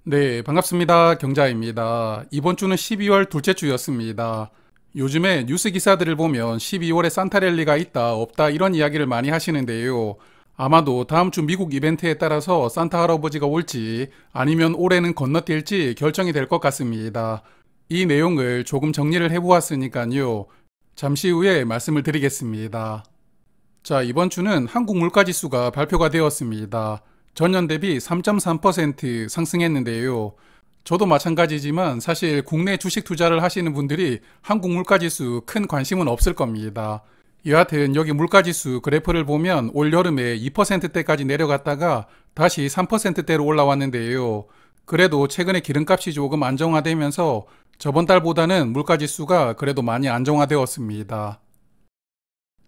네, 반갑습니다. 경자입니다. 이번 주는 12월 둘째 주였습니다. 요즘에 뉴스 기사들을 보면 12월에 산타랠리가 있다, 없다 이런 이야기를 많이 하시는데요. 아마도 다음 주 미국 이벤트에 따라서 산타 할아버지가 올지 아니면 올해는 건너뛸지 결정이 될 것 같습니다. 이 내용을 조금 정리를 해보았으니까요. 잠시 후에 말씀을 드리겠습니다. 자, 이번 주는 한국 물가지수가 발표가 되었습니다. 전년 대비 3.3% 상승했는데요. 저도 마찬가지지만 사실 국내 주식 투자를 하시는 분들이 한국 물가지수 큰 관심은 없을 겁니다. 여하튼 여기 물가지수 그래프를 보면 올 여름에 2%대까지 내려갔다가 다시 3%대로 올라왔는데요. 그래도 최근에 기름값이 조금 안정화되면서 저번 달보다는 물가지수가 그래도 많이 안정화되었습니다.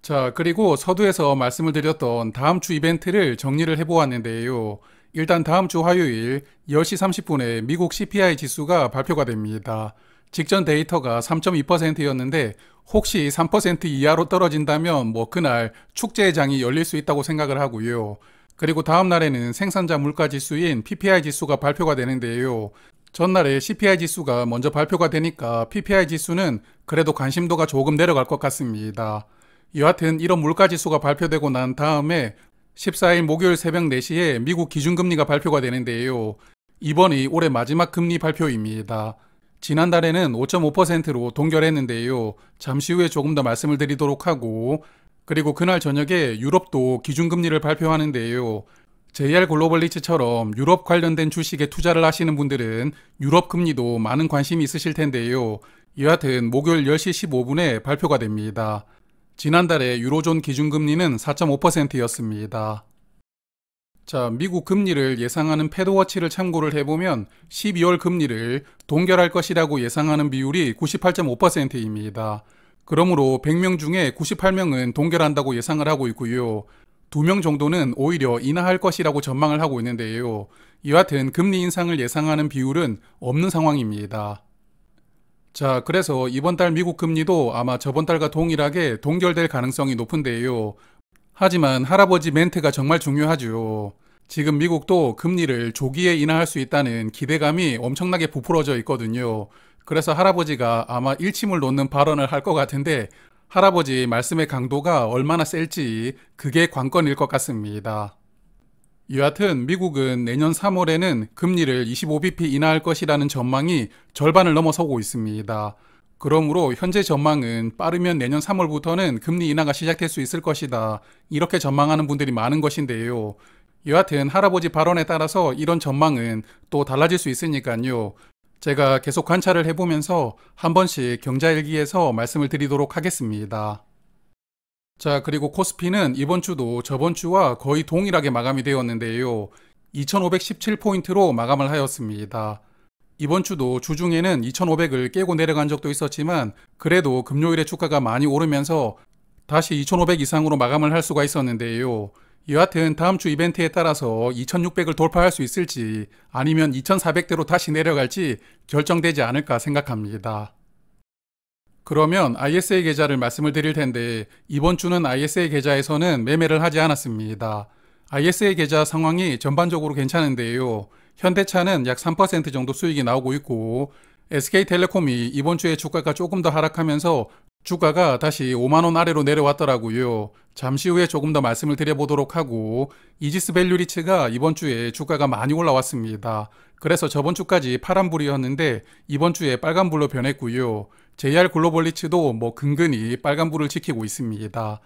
자, 그리고 서두에서 말씀을 드렸던 다음 주 이벤트를 정리를 해보았는데요. 일단 다음 주 화요일 10시 30분에 미국 CPI 지수가 발표가 됩니다. 직전 데이터가 3.2%였는데 혹시 3% 이하로 떨어진다면 그날 축제의 장이 열릴 수 있다고 생각을 하고요. 그리고 다음 날에는 생산자 물가 지수인 PPI 지수가 발표가 되는데요. 전날에 CPI 지수가 먼저 발표가 되니까 PPI 지수는 그래도 관심도가 조금 내려갈 것 같습니다. 여하튼 이런 물가지수가 발표되고 난 다음에 14일 목요일 새벽 4시에 미국 기준금리가 발표가 되는데요. 이번이 올해 마지막 금리 발표입니다. 지난달에는 5.5%로 동결했는데요. 잠시 후에 조금 더 말씀을 드리도록 하고, 그리고 그날 저녁에 유럽도 기준금리를 발표하는데요. JR 글로벌리츠처럼 유럽 관련된 주식에 투자를 하시는 분들은 유럽 금리도 많은 관심이 있으실 텐데요. 여하튼 목요일 10시 15분에 발표가 됩니다. 지난달에 유로존 기준금리는 4.5%였습니다. 자, 미국 금리를 예상하는 패드워치를 참고를 해보면 12월 금리를 동결할 것이라고 예상하는 비율이 98.5%입니다. 그러므로 100명 중에 98명은 동결한다고 예상을 하고 있고요. 2명 정도는 오히려 인하할 것이라고 전망을 하고 있는데요. 여하튼 금리 인상을 예상하는 비율은 없는 상황입니다. 자, 그래서 이번 달 미국 금리도 아마 저번 달과 동일하게 동결될 가능성이 높은데요. 하지만 할아버지 멘트가 정말 중요하죠. 지금 미국도 금리를 조기에 인하할 수 있다는 기대감이 엄청나게 부풀어져 있거든요. 그래서 할아버지가 아마 일침을 놓는 발언을 할 것 같은데 할아버지 말씀의 강도가 얼마나 셀지 그게 관건일 것 같습니다. 여하튼 미국은 내년 3월에는 금리를 25bp 인하할 것이라는 전망이 절반을 넘어서고 있습니다. 그러므로 현재 전망은 빠르면 내년 3월부터는 금리 인하가 시작될 수 있을 것이다. 이렇게 전망하는 분들이 많은 것인데요. 여하튼 할아버지 발언에 따라서 이런 전망은 또 달라질 수 있으니까요. 제가 계속 관찰을 해보면서 한 번씩 경자일기에서 말씀을 드리도록 하겠습니다. 자, 그리고 코스피는 이번 주도 저번 주와 거의 동일하게 마감이 되었는데요. 2517포인트로 마감을 하였습니다. 이번 주도 주중에는 2500을 깨고 내려간 적도 있었지만 그래도 금요일에 주가가 많이 오르면서 다시 2500 이상으로 마감을 할 수가 있었는데요. 여하튼 다음 주 이벤트에 따라서 2600을 돌파할 수 있을지 아니면 2400대로 다시 내려갈지 결정되지 않을까 생각합니다. 그러면 ISA 계좌를 말씀을 드릴 텐데 이번 주는 ISA 계좌에서는 매매를 하지 않았습니다. ISA 계좌 상황이 전반적으로 괜찮은데요. 현대차는 약 3% 정도 수익이 나오고 있고 SK텔레콤이 이번 주에 주가가 조금 더 하락하면서 주가가 다시 5만원 아래로 내려왔더라고요. 잠시 후에 조금 더 말씀을 드려보도록 하고 이지스 밸류리츠가 이번 주에 주가가 많이 올라왔습니다. 그래서 저번 주까지 파란불이었는데 이번 주에 빨간불로 변했고요. JR 글로벌리츠도 근근히 빨간불을 지키고 있습니다.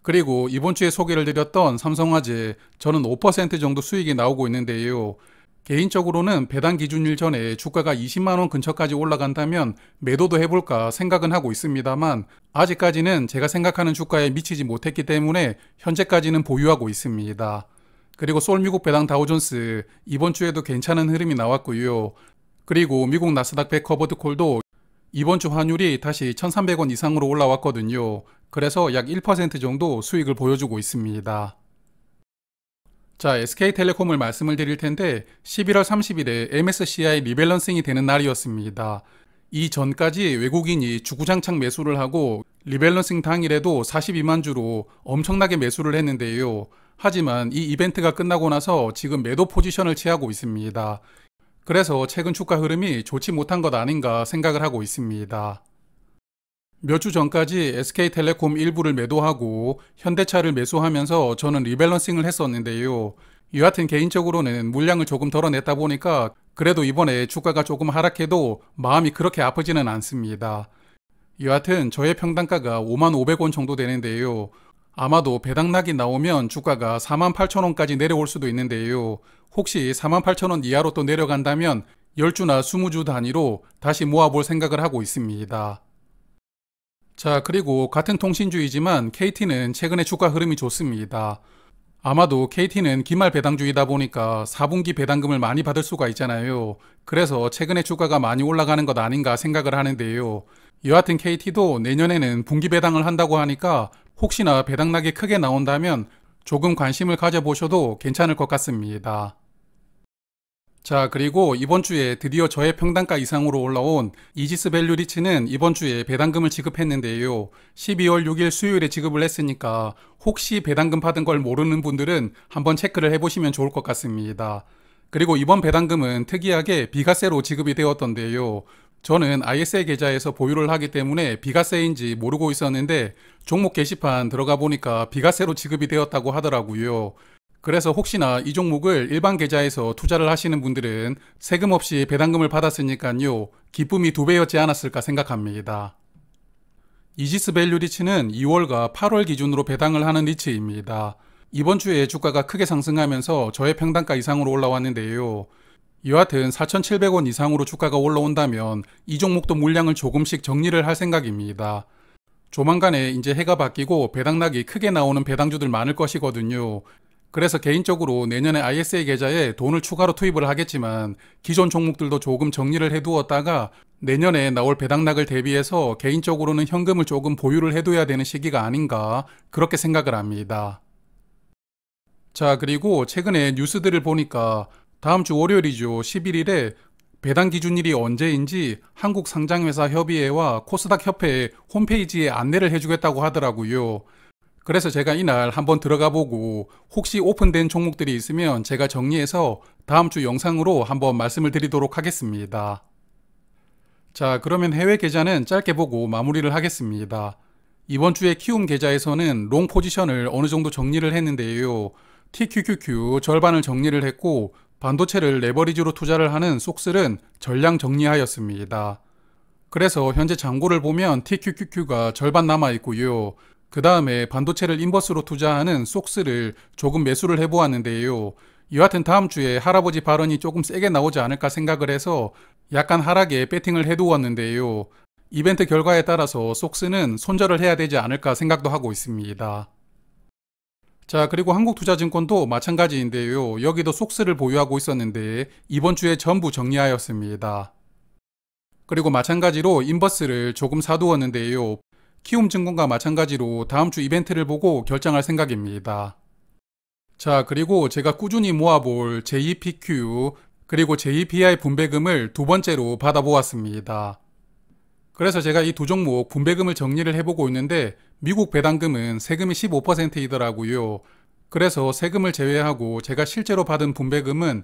그리고 이번 주에 소개를 드렸던 삼성화재 저는 5% 정도 수익이 나오고 있는데요. 개인적으로는 배당 기준일 전에 주가가 20만원 근처까지 올라간다면 매도도 해볼까 생각은 하고 있습니다만 아직까지는 제가 생각하는 주가에 미치지 못했기 때문에 현재까지는 보유하고 있습니다. 그리고 솔미국 배당 다우존스 이번 주에도 괜찮은 흐름이 나왔고요. 그리고 미국 나스닥 100 커버드 콜도 이번 주 환율이 다시 1300원 이상으로 올라왔거든요. 그래서 약 1% 정도 수익을 보여주고 있습니다. 자, SK텔레콤을 말씀을 드릴 텐데 11월 30일에 MSCI 리밸런싱이 되는 날이었습니다. 이 전까지 외국인이 주구장창 매수를 하고 리밸런싱 당일에도 42만 주로 엄청나게 매수를 했는데요. 하지만 이 이벤트가 끝나고 나서 지금 매도 포지션을 취하고 있습니다. 그래서 최근 주가 흐름이 좋지 못한 것 아닌가 생각을 하고 있습니다. 몇 주 전까지 SK텔레콤 일부를 매도하고 현대차를 매수하면서 저는 리밸런싱을 했었는데요. 여하튼 개인적으로는 물량을 조금 덜어냈다 보니까 그래도 이번에 주가가 조금 하락해도 마음이 그렇게 아프지는 않습니다. 여하튼 저의 평단가가 55,000원 정도 되는데요. 아마도 배당락이 나오면 주가가 48,000원까지 내려올 수도 있는데요. 혹시 48,000원 이하로 또 내려간다면 10주나 20주 단위로 다시 모아볼 생각을 하고 있습니다. 자, 그리고 같은 통신주이지만 KT는 최근에 주가 흐름이 좋습니다. 아마도 KT는 기말 배당주이다 보니까 4분기 배당금을 많이 받을 수가 있잖아요. 그래서 최근에 주가가 많이 올라가는 것 아닌가 생각을 하는데요. 여하튼 KT도 내년에는 분기 배당을 한다고 하니까 혹시나 배당락이 크게 나온다면 조금 관심을 가져보셔도 괜찮을 것 같습니다. 자, 그리고 이번 주에 드디어 저의 평단가 이상으로 올라온 이지스 밸류 리츠는 이번 주에 배당금을 지급했는데요. 12월 6일 수요일에 지급을 했으니까 혹시 배당금 받은 걸 모르는 분들은 한번 체크를 해보시면 좋을 것 같습니다. 그리고 이번 배당금은 특이하게 비과세로 지급이 되었던데요. 저는 ISA 계좌에서 보유를 하기 때문에 비과세인지 모르고 있었는데 종목 게시판 들어가 보니까 비과세로 지급이 되었다고 하더라고요. 그래서 혹시나 이 종목을 일반 계좌에서 투자를 하시는 분들은 세금 없이 배당금을 받았으니까요. 기쁨이 2배였지 않았을까 생각합니다. 이지스 밸류 리츠는 2월과 8월 기준으로 배당을 하는 리츠입니다. 이번 주에 주가가 크게 상승하면서 저의 평단가 이상으로 올라왔는데요. 여하튼 4,700원 이상으로 주가가 올라온다면 이 종목도 물량을 조금씩 정리를 할 생각입니다. 조만간에 이제 해가 바뀌고 배당락이 크게 나오는 배당주들 많을 것이거든요. 그래서 개인적으로 내년에 ISA 계좌에 돈을 추가로 투입을 하겠지만 기존 종목들도 조금 정리를 해두었다가 내년에 나올 배당락을 대비해서 개인적으로는 현금을 조금 보유를 해둬야 되는 시기가 아닌가 그렇게 생각을 합니다. 자, 그리고 최근에 뉴스들을 보니까 다음 주 월요일이죠. 11일에 배당 기준일이 언제인지 한국상장회사협의회와 코스닥 협회 홈페이지에 안내를 해주겠다고 하더라고요. 그래서 제가 이날 한번 들어가 보고 혹시 오픈된 종목들이 있으면 제가 정리해서 다음 주 영상으로 한번 말씀을 드리도록 하겠습니다. 자, 그러면 해외 계좌는 짧게 보고 마무리를 하겠습니다. 이번 주에 키움 계좌에서는 롱 포지션을 어느 정도 정리를 했는데요. TQQQ 절반을 정리를 했고 반도체를 레버리지로 투자를 하는 속슬은 전량 정리하였습니다. 그래서 현재 잔고를 보면 TQQQ가 절반 남아 있고요. 그 다음에 반도체를 인버스로 투자하는 속스를 조금 매수를 해보았는데요. 여하튼 다음 주에 할아버지 발언이 조금 세게 나오지 않을까 생각을 해서 약간 하락에 배팅을 해두었는데요. 이벤트 결과에 따라서 속스는 손절을 해야 되지 않을까 생각도 하고 있습니다. 자, 그리고 한국투자증권도 마찬가지인데요. 여기도 속스를 보유하고 있었는데 이번 주에 전부 정리하였습니다. 그리고 마찬가지로 인버스를 조금 사두었는데요. 키움증권과 마찬가지로 다음 주 이벤트를 보고 결정할 생각입니다. 자, 그리고 제가 꾸준히 모아볼 JEPQ 그리고 JEPI 분배금을 두 번째로 받아보았습니다. 그래서 제가 이 두 종목 분배금을 정리를 해보고 있는데 미국 배당금은 세금이 15%이더라고요. 그래서 세금을 제외하고 제가 실제로 받은 분배금은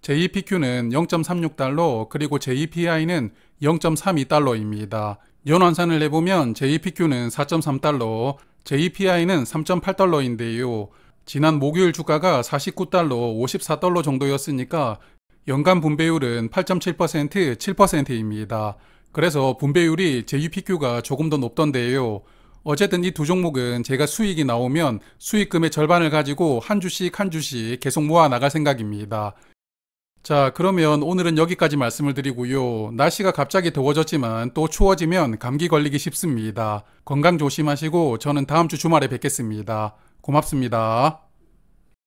JEPQ는 0.36달러 그리고 JEPI는 0.32달러입니다. 연환산을 내보면 JEPQ는 4.3달러, JEPI는 3.8달러인데요. 지난 목요일 주가가 49달러, 54달러 정도였으니까 연간 분배율은 8.7%, 7%입니다. 그래서 분배율이 JEPQ가 조금 더 높던데요. 어쨌든 이 두 종목은 제가 수익이 나오면 수익금의 절반을 가지고 한 주씩 한 주씩 계속 모아 나갈 생각입니다. 자, 그러면 오늘은 여기까지 말씀을 드리고요. 날씨가 갑자기 더워졌지만 또 추워지면 감기 걸리기 쉽습니다. 건강 조심하시고 저는 다음 주 주말에 뵙겠습니다. 고맙습니다.